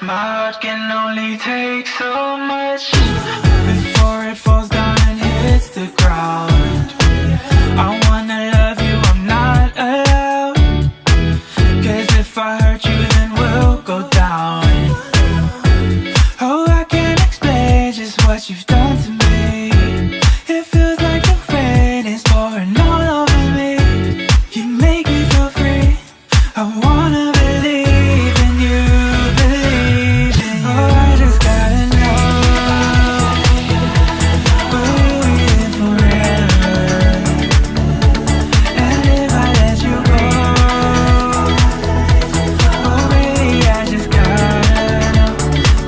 My heart can only take so much before it falls down and hits the ground. I wanna love you, I'm not allowed, 'cause if I hurt you then we'll go down. Oh, I can't explain just what you've done to me. It feels like the rain is pouring all over me. You make me feel free, I wanna believe in you, believe in you. Oh, I just gotta know, will we live forever? And if I let you go, oh baby, I just gotta know,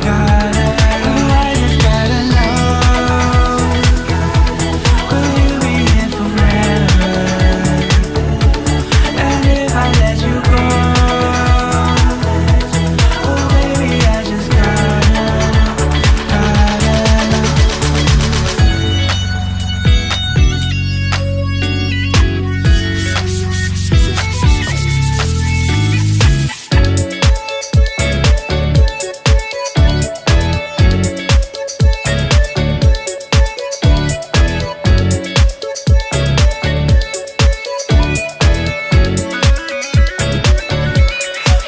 gotta, oh, I just gotta know, will you be here forever? And if I let you go, oh baby, I just gotta know, gotta know.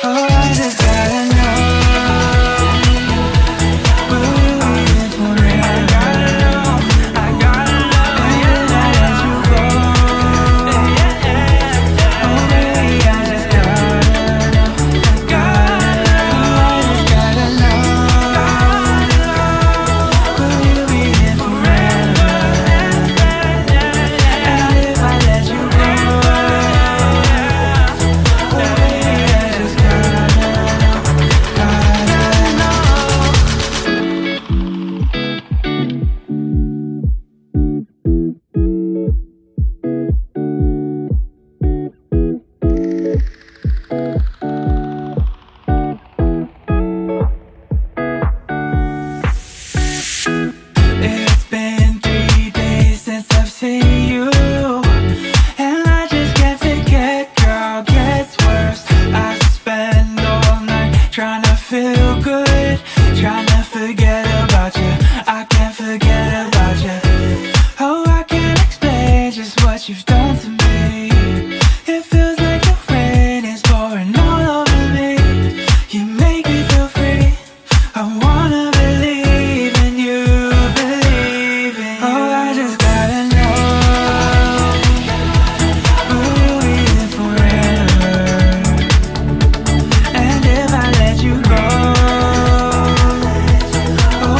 Oh, I just gotta know, will we be here forever? I gotta know, I gotta know. And if I let you go, oh baby, I just gotta know, gotta know. I just gotta know, will you be here forever? And if I let you go, oh baby, I just gotta know, gotta know. It's been 3 days since I've seen you, and I just can't forget, girl, gets worse. I spend all night trying to feel good, trying to forget about you. I can't forget about you. Oh, I can't explain just what you've done to me. It feels like the rain is pouring all over me. You make me feel free, I wanna believe in you, believe in you. Oh, I just gotta know, will you be here forever? And if I let you go, oh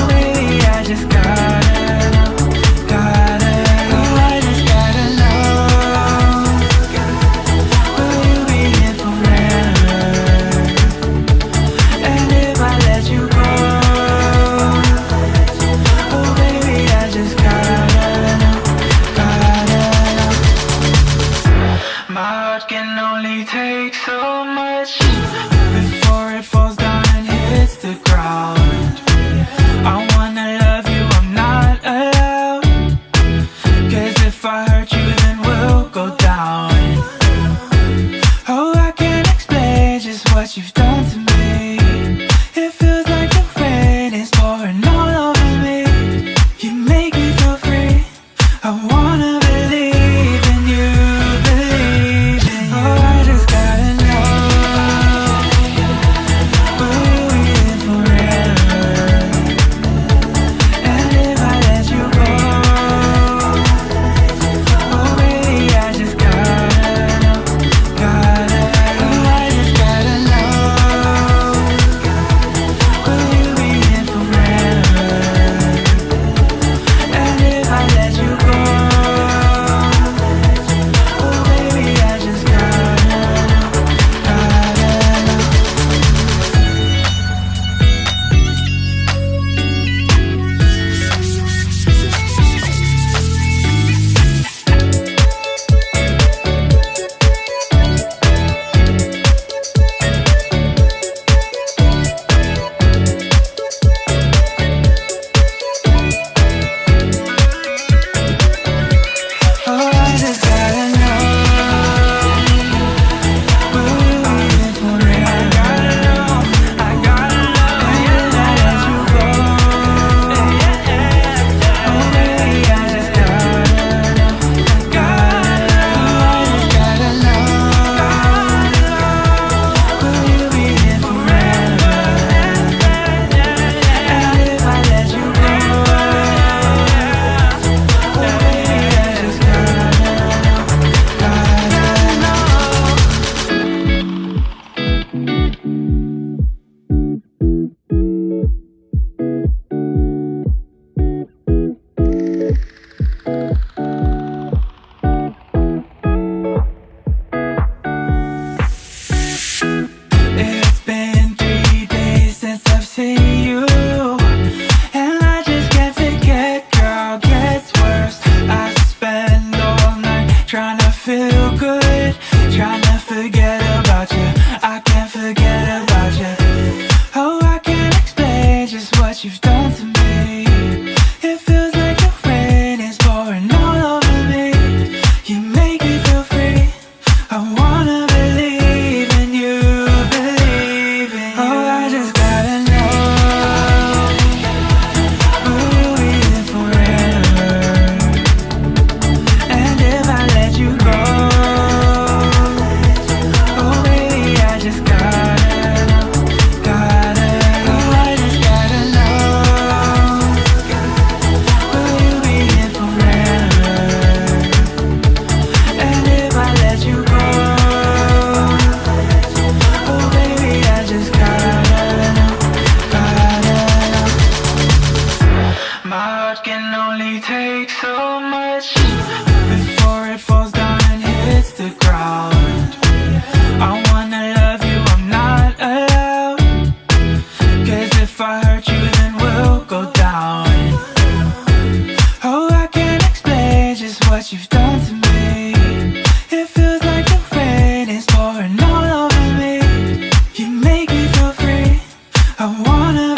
wanna